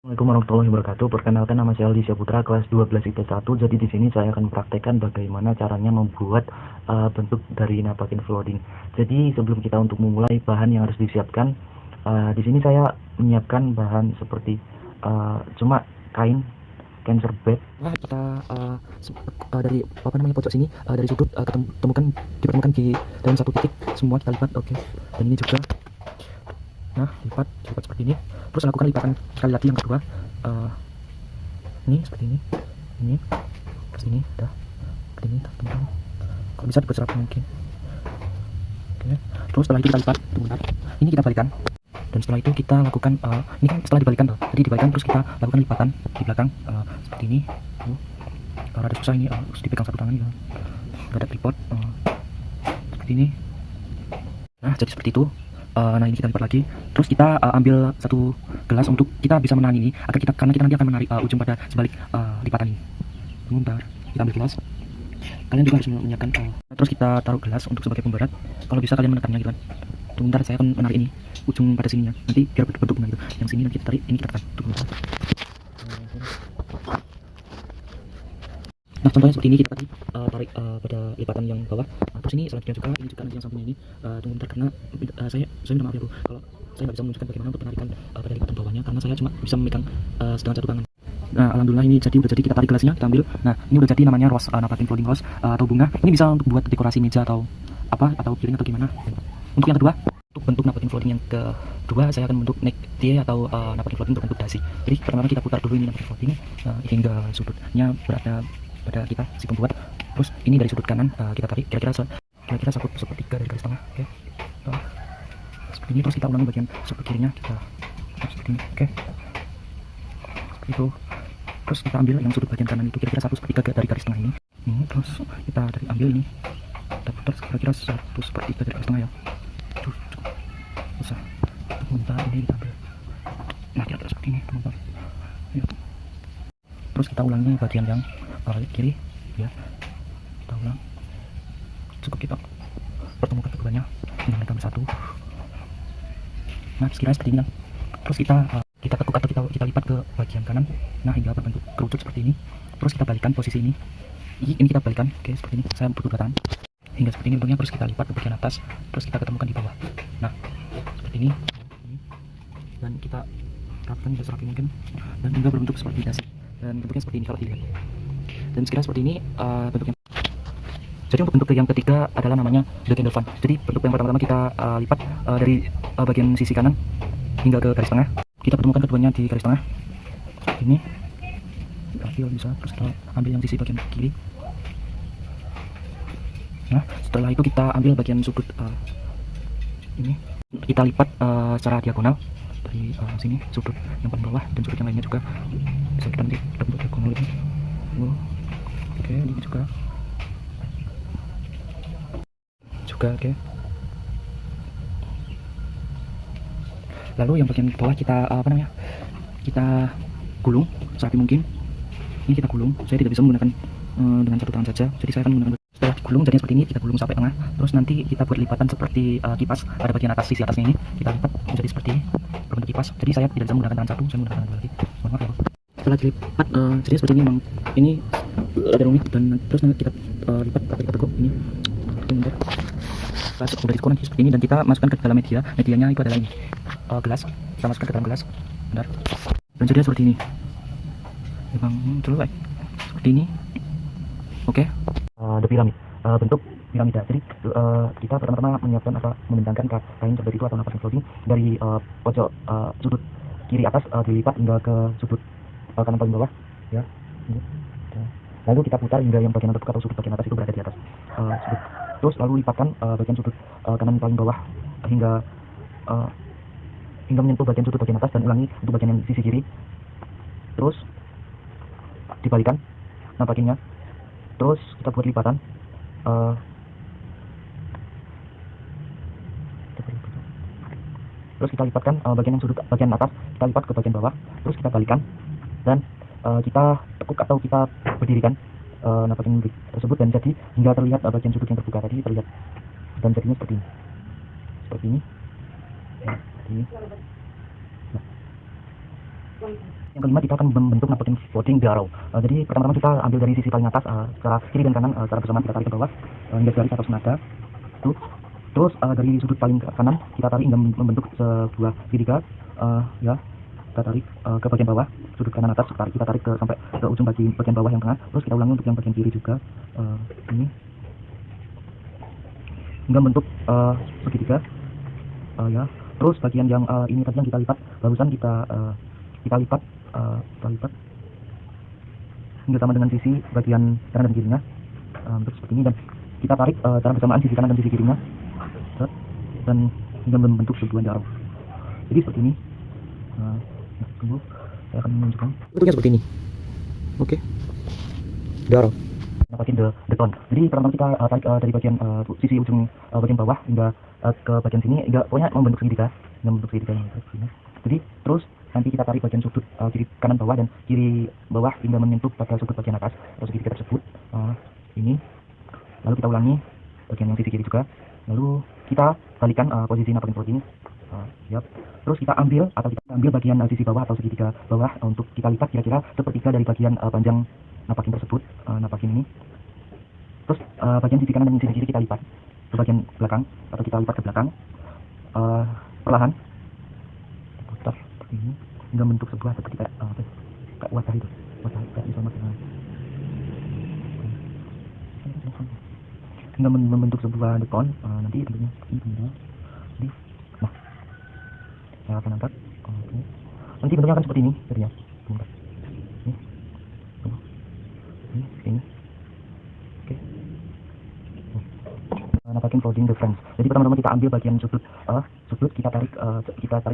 Assalamualaikum warahmatullahi wabarakatuh. Perkenalkan, nama saya Aldi Syaputra, kelas 12 IPS 1. Jadi di sini saya akan mempraktekkan bagaimana caranya membuat bentuk dari napkin flooding. Jadi sebelum kita untuk memulai, bahan yang harus disiapkan, di sini saya menyiapkan bahan seperti cuma kain serbet. Nah, kita dari pojok sini, dari sudut dipertemukan di dalam satu titik, semua kita lipat. Oke. Dan ini juga. Nah, lipat seperti ini. Terus lakukan lipatan sekali lagi yang kedua. Ini seperti ini, terus ini, dah, seperti ini, teman-teman. Kalau bisa dibuat serapi mungkin. Oke. Terus setelah itu kita lipat, bentar. Ini kita balikan. Dan setelah itu kita lakukan, ini kan setelah dibalikan tuh. Jadi dibalikan terus kita lakukan lipatan di belakang seperti ini. Kalau ada susah ini harus dipegang satu tangan ya. Gak ada tripod. Seperti ini. Nah, jadi seperti itu. Nah, ini kita lipat lagi. Terus kita ambil satu gelas untuk kita bisa menahan ini karena kita nanti akan menarik ujung pada sebalik lipatan ini. Bentar, kita ambil gelas. Kalian juga harus menyiapkan. Terus kita taruh gelas untuk sebagai pemberat. Kalau bisa kalian menekannya gitu kan. Bentar, saya akan menarik ini ujung pada sininya. Nanti biar berbentuk bunga gitu. Yang sini nanti kita tarik, ini kita tekan. Nah, contohnya seperti ini, kita tadi tarik pada lipatan yang bawah. Terus ini selanjutnya juga, ini juga nanti yang sampingnya ini. Tunggu bentar, karena saya minta maaf ya bro, kalau saya nggak bisa menunjukkan bagaimana untuk penarikan pada lipatan bawahnya, karena saya cuma bisa memegang dengan satu tangan. Nah, alhamdulillah ini udah jadi, kita tarik gelasnya, kita ambil. Nah, ini udah jadi, namanya rose, napkin floating rose atau bunga. Ini bisa untuk buat dekorasi meja atau apa, atau piring atau gimana. Untuk yang kedua, untuk bentuk napkin floating yang kedua, saya akan membentuk neck tie atau napkin floating berbentuk dasi. Jadi pertama kita putar dulu ini napkin floating hingga sudutnya berada pada kita si pembuat. Terus ini dari sudut kanan kita tarik kira-kira sepertiga dari garis tengah. Oke. Seperti ini. Terus kita ulangi bagian sebelah kirinya, kita seperti ini. Oke. Seperti itu. Terus kita ambil yang sudut bagian kanan itu kira-kira 1/3 dari garis tengah ini. Terus kita ambil ini, kita putar kira-kira 1/3 dari garis tengah ya. Bisa. Bentar, ini kita ambil. Nah, kira-kira seperti ini, teman-teman. Terus kita ulangi bagian yang kiri ya, kita ulang. Cukup kita pertemukan keduanya dengan tambah satu. Nah, sekiranya seperti ini kan. Terus kita tekuk atau kita lipat ke bagian kanan, nah hingga berbentuk kerucut seperti ini. Terus kita balikan posisi ini kita balikan. Oke, seperti ini. Saya butuh belakang hingga seperti ini bentuknya. Terus kita lipat ke bagian atas, terus kita ketemukan di bawah. Nah, seperti ini. Dan kita rapikan hingga serapi mungkin, dan hingga berbentuk seperti dasi. Dan bentuknya seperti ini kalau dilihat. Dan sekiranya seperti ini bentuknya. Jadi untuk bentuk yang ketiga adalah namanya the candle fan. Jadi bentuk yang pertama kita lipat dari bagian sisi kanan hingga ke garis tengah. Kita pertemukan keduanya di garis tengah. Ini ambil bisa, terus kita ambil yang sisi bagian kiri. Nah, setelah itu kita ambil bagian sudut ini, kita lipat secara diagonal dari sini, sudut yang paling bawah dan sudut yang lainnya juga bisa kita bentuk diagonal ini. Oke, ini juga oke. Lalu yang bagian bawah kita kita gulung serapi mungkin. Ini kita gulung. Saya tidak bisa menggunakan dengan satu tangan saja, jadi saya akan menggunakan. Setelah gulung jadinya seperti ini, kita gulung sampai tengah. Terus nanti kita buat lipatan seperti kipas pada bagian atas, sisi atasnya ini kita lipat menjadi seperti ini, berbentuk kipas. Jadi saya tidak bisa menggunakan tangan satu, saya menggunakan tangan dua lagi. Mohon maaf ya. Setelah dilipat jadi seperti ini, memang ini ada rumit, dan terus nanti kita lipat atau kita teguk ini. Bentar. Sudah ditekuk nanti seperti ini, dan kita masukkan ke dalam medianya itu adalah ini gelas. Kita masukkan ke dalam gelas. Bentar. Dan jadi seperti ini. Memang dulu seperti ini. Oke. The piramid, bentuk piramida. Jadi kita pertama-tama menyiapkan membentangkan kain seperti itu atau napkin floating dari pojok sudut kiri atas dilipat hingga ke sudut kanan paling bawah ya. Lalu kita putar hingga yang bagian terbuka atau sudut bagian atas itu berada di atas sudut. Terus lalu lipatkan bagian sudut kanan paling bawah hingga menyentuh bagian sudut bagian atas, dan ulangi untuk bagian yang sisi kiri. Terus dibalikan nampakinnya. Terus kita buat lipatan. Terus kita lipatkan bagian yang sudut bagian atas, kita lipat ke bagian bawah. Terus kita balikan, dan kita tekuk atau kita berdirikan nampakin tersebut, dan jadi hingga terlihat bagian sudut yang terbuka tadi terlihat, dan jadinya seperti ini. Seperti ini. Ya, seperti ini. Nah. Yang kelima, kita akan membentuk napakin floating arrow. Jadi pertama-tama kita ambil dari sisi paling atas, secara kiri dan kanan, secara bersamaan kita tarik ke bawah hingga garis atau senada. Terus dari sudut paling kanan kita tarik hingga membentuk sebuah segitiga. Ya, kita tarik ke bagian bawah, sudut kanan atas kita tarik sampai ke ujung bagian bawah yang tengah. Terus kita ulangi untuk yang bagian kiri juga, ini hingga membentuk segitiga. Ya, terus bagian yang ini tadi yang kita lipat barusan kita lipat hingga sama dengan sisi bagian kanan dan kirinya, untuk seperti ini, dan kita tarik secara bersamaan sisi kanan dan sisi kirinya, dan hingga membentuk sebuah arrow. Jadi seperti ini. Tunggu, saya akan menunjukkan bentuknya seperti ini. Oke, arrow napakin the tone. Jadi pertama kita tarik dari bagian sisi ujung bagian bawah hingga ke bagian sini, hingga pokoknya membentuk segitiga yang ini. Jadi terus nanti kita tarik bagian sudut kiri kanan bawah dan kiri bawah hingga menyentuh pada sudut bagian atas atau segitiga tersebut. Ini lalu kita ulangi bagian yang sisi kiri juga, lalu kita balikan posisi napakin floating. Terus kita ambil bagian sisi bawah atau segitiga bawah untuk kita lipat kira-kira sepertiga dari bagian panjang napakin tersebut, napakin ini. Terus bagian sisi kanan dan sisi kiri kita lipat ke bagian belakang atau kita lipat ke belakang, perlahan putar seperti ini hingga bentuk sebuah seperti kayak wadah kayak bisa hingga membentuk sebuah dekon. Nanti bentuknya seperti ini. Nah, saya akan angkat. Nanti bentuknya akan seperti ini, ya. Ini. Oke. Napakin folding the frames. Jadi pertama-tama kita ambil bagian sudut kita tarik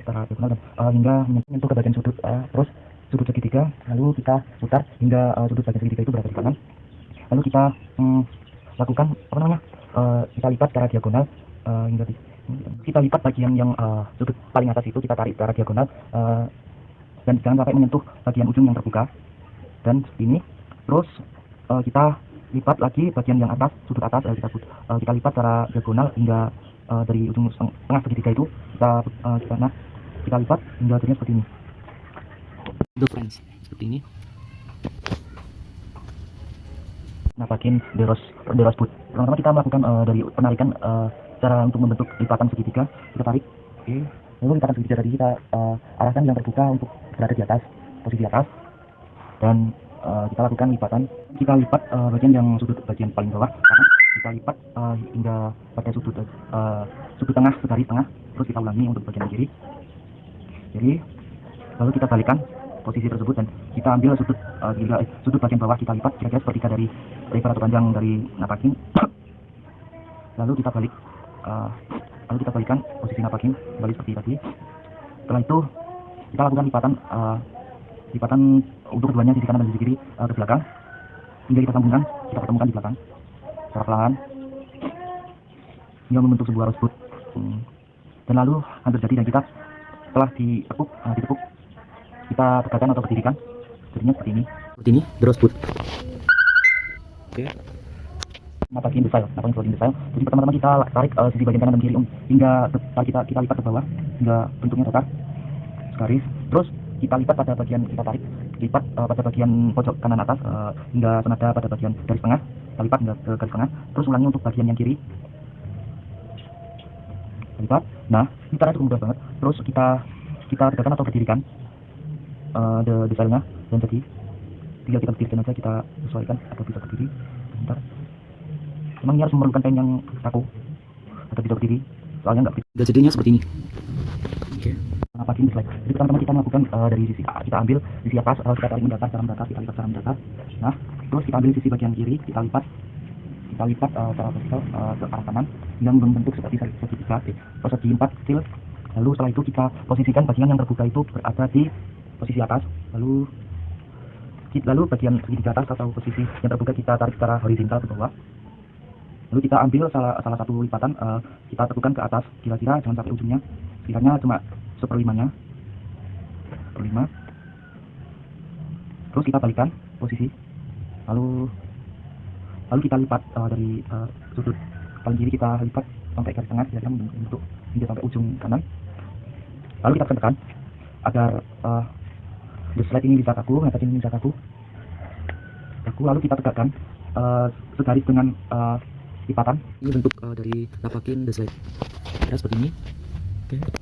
secara diagonal dan hingga menyentuh ke bagian sudut, terus sudut segitiga, lalu kita putar hingga sudut bagian segitiga itu berada di kanan. Lalu kita lakukan kita lipat secara diagonal hingga kita lipat bagian yang sudut paling atas itu kita tarik secara diagonal, dan jangan sampai menyentuh bagian ujung yang terbuka, dan ini. Terus kita lipat lagi bagian yang atas, sudut atas, kita lipat secara diagonal hingga dari ujung tengah segitiga itu kita lipat hingga akhirnya seperti ini. The friends seperti ini. Napakin the rose boot. Pertama kita melakukan dari penarikan cara untuk membentuk lipatan segitiga. Kita tarik, oke. Lalu lipatan segitiga tadi kita arahkan yang terbuka untuk berada di atas, posisi atas, dan kita lakukan lipatan. Kita lipat bagian yang sudut bagian paling bawah, kita lipat hingga pada sudut tengah, garis tengah. Terus kita ulangi untuk bagian kiri. Jadi lalu kita balikan posisi tersebut dan kita ambil sudut bagian bawah, kita lipat kira-kira sepertiga dari lebar atau panjang dari napakin. Lalu kita balikan posisi napakin kembali seperti tadi. Setelah itu kita lakukan lipatan untuk keduanya, sisi kanan dan sisi kiri, ke belakang hingga kita pertemukan di belakang secara perlahan hingga membentuk sebuah rose boot. Dan lalu hampir jadi, dan kita setelah ditekuk kita tegakkan atau berdirikan, jadinya seperti ini the rose boot. Oke. Napakin floating the sail. Jadi pertama-tama kita tarik sisi bagian kanan dan kiri hingga kita lipat ke bawah hingga bentuknya datar garis. Terus kita lipat pada bagian pada bagian pojok kanan atas hingga senada pada bagian garis tengah. Kita lipat hingga ke garis tengah. Terus ulangi untuk bagian yang kiri. Lipat. Nah, ini caranya cukup mudah banget. Terus kita tegakkan atau berdirikan the sailnya, dan jadi tinggal kita berdirikan aja, kita sesuaikan atau bisa berdiri. Bentar. Memang ini harus memerlukan kain yang kaku atau bisa berdiri, soalnya nggak jadinya seperti ini. Oke. Napakin the slide. Jadi pertama-tama kita melakukan dari sisi A, kita ambil sisi atas, kita tarik mendatar, kita lipat secara mendatar. Nah, terus kita ambil sisi bagian kiri, kita lipat secara vertikal ke arah kanan hingga membentuk seperti segitiga persegi 4 kecil. Lalu setelah itu kita posisikan bagian yang terbuka itu berada di posisi atas, lalu bagian segitiga atas atau posisi yang terbuka kita tarik secara horizontal ke bawah. Lalu kita ambil salah satu lipatan, kita tekukan ke atas, kira-kira jangan sampai ujungnya, sekiranya cuma 1/5. Terus kita balikan posisi, lalu kita lipat dari sudut paling kiri, kita lipat sampai garis tengah, kira-kira membentuk hingga sampai ujung kanan. Lalu kita tekan agar The slide ini bisa kaku, mepet ini bisa kaku. Lalu kita tegakkan segaris dengan lipatan. Ini bentuk dari napakin the slide. Seperti ini. Oke.